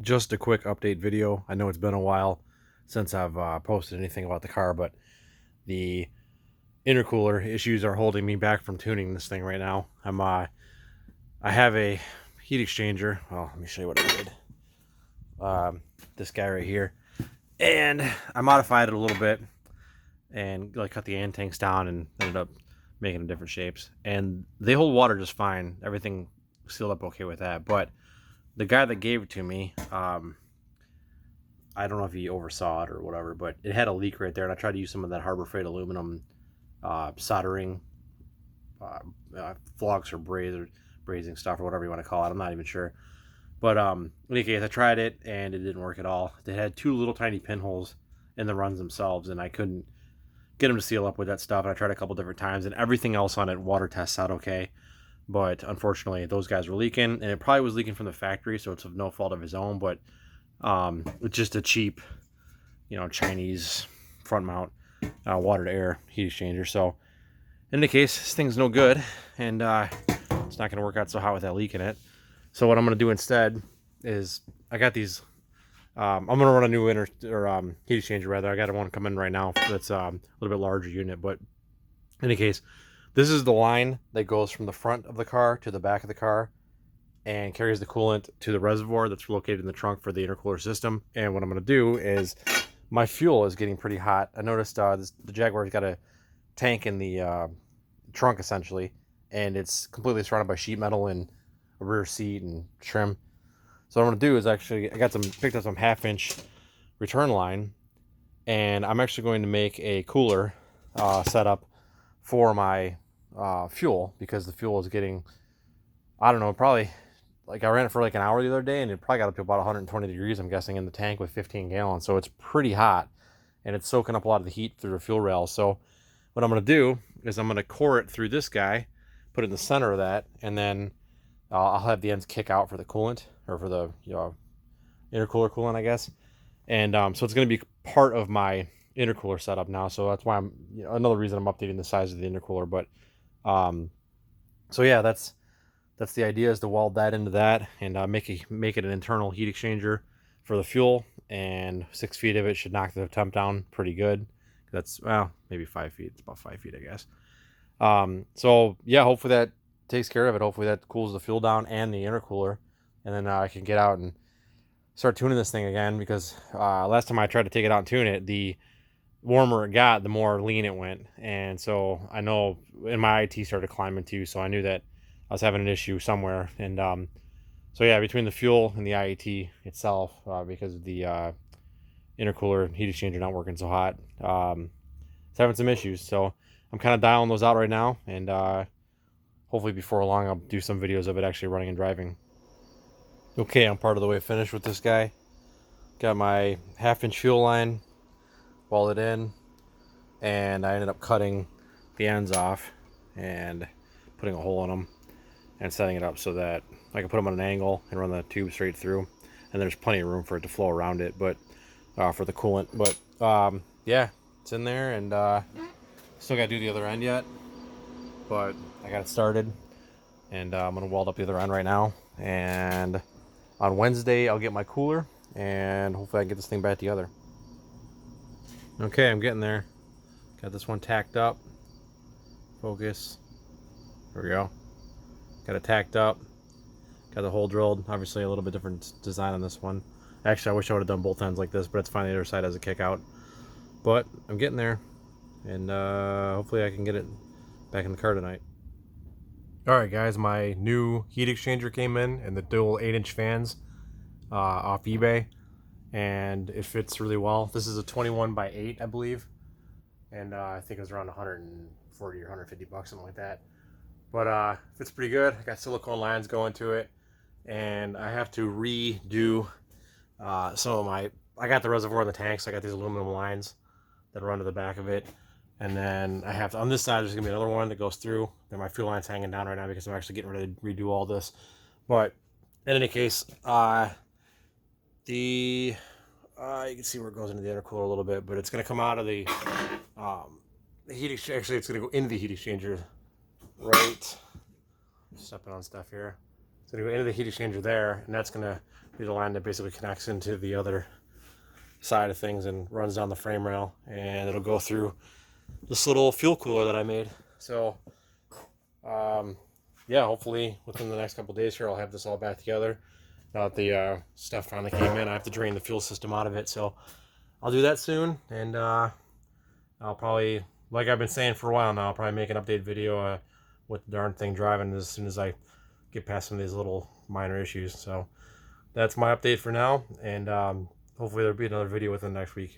Just a quick update video. I know it's been a while since I've posted anything about the car, but the intercooler issues are holding me back from tuning this thing right now. I have a heat exchanger. Well, let me show you what I did. This guy right here, and I modified it a little bit and like cut the end tanks down and ended up making them different shapes. And they hold water just fine. Everything sealed up okay with that, but the guy that gave it to me, I don't know if he oversaw it or whatever, but it had a leak right there, and I tried to use some of that Harbor Freight aluminum soldering flux or brazing stuff or whatever you want to call it. I'm not even sure. But in any case, I tried it and it didn't work at all. They had two little tiny pinholes in the runs themselves, and I couldn't get them to seal up with that stuff. And I tried a couple different times, and everything else on it, water tests out okay. But unfortunately, those guys were leaking, and it probably was leaking from the factory, so it's of no fault of his own. But it's just a cheap, Chinese front mount water to air heat exchanger. So in any case, this thing's no good, and it's not going to work out so hot with that leak in it. So what I'm going to do instead is I got these. I'm going to run a new heat exchanger rather. I got one come in right now that's a little bit larger unit, but in any case, this is the line that goes from the front of the car to the back of the car and carries the coolant to the reservoir that's located in the trunk for the intercooler system. And what I'm going to do is, my fuel is getting pretty hot. I noticed the Jaguar's got a tank in the trunk essentially, and it's completely surrounded by sheet metal and a rear seat and trim. So what I'm going to do is actually, picked up some 1/2-inch return line, and I'm actually going to make a cooler setup for my fuel, because the fuel is getting, I don't know, probably, like, I ran it for like an hour the other day and it probably got up to about 120 degrees, I'm guessing, in the tank with 15 gallons. So it's pretty hot and it's soaking up a lot of the heat through the fuel rail. So what I'm going to do is I'm going to core it through this guy, put it in the center of that, and then I'll have the ends kick out for the coolant, or for the intercooler coolant, I guess. And so it's going to be part of my intercooler setup now. So that's why another reason I'm updating the size of the intercooler. But so yeah, that's the idea, is to weld that into that and make it an internal heat exchanger for the fuel. And 6 feet of it should knock the temp down pretty good. That's, well, maybe 5 feet. It's about 5 feet, I guess. So yeah, hopefully that takes care of it. Hopefully that cools the fuel down and the intercooler, and then I can get out and start tuning this thing again, because last time I tried to take it out and tune it, the warmer it got, the more lean it went. And so I know, and my IT started climbing too, so I knew that I was having an issue somewhere. And so yeah, between the fuel and the IET itself, because of the intercooler heat exchanger not working so hot, it's having some issues. So I'm kind of dialing those out right now, and hopefully before long I'll do some videos of it actually running and driving. Okay, I'm part of the way finished with this guy. Got my 1/2-inch fuel line welded in, and I ended up cutting the ends off and putting a hole in them and setting it up so that I can put them on an angle and run the tube straight through, and there's plenty of room for it to flow around it, but for the coolant. But yeah, it's in there, and still gotta do the other end yet, but I got it started, and I'm gonna weld up the other end right now. And on Wednesday I'll get my cooler, and hopefully I can get this thing back together. Okay, I'm getting there. Got this one tacked up. Focus. There we go. Got it tacked up. Got the hole drilled. Obviously a little bit different design on this one. Actually, I wish I would have done both ends like this, but it's fine. The other side has a kick out. But I'm getting there, and hopefully I can get it back in the car tonight. Alright guys, my new heat exchanger came in, and the dual 8-inch fans off eBay, and it fits really well. This is a 21x8, I believe, and I think it was around 140 or 150 bucks, something like that. But fits pretty good. I got silicone lines going to it, and I have to redo some of my, I got the reservoir in the tank, so I got these aluminum lines that run to the back of it. And then I have to, on this side, there's gonna be another one that goes through. Then my fuel line's hanging down right now because I'm actually getting ready to redo all this. But in any case, you can see where it goes into the intercooler a little bit, but it's gonna come out of the heat exchanger. Actually, it's gonna go into the heat exchanger. Right, stepping on stuff here. So to go into the heat exchanger there, and that's gonna be the line that basically connects into the other side of things and runs down the frame rail, and it'll go through this little fuel cooler that I made. So yeah, hopefully within the next couple days here I'll have this all back together. Now that the stuff finally came in, I have to drain the fuel system out of it, so I'll do that soon. And I'll probably, like I've been saying for a while now, I'll probably make an update video with the darn thing driving as soon as I get past some of these little minor issues. So that's my update for now, and hopefully there'll be another video within the next week.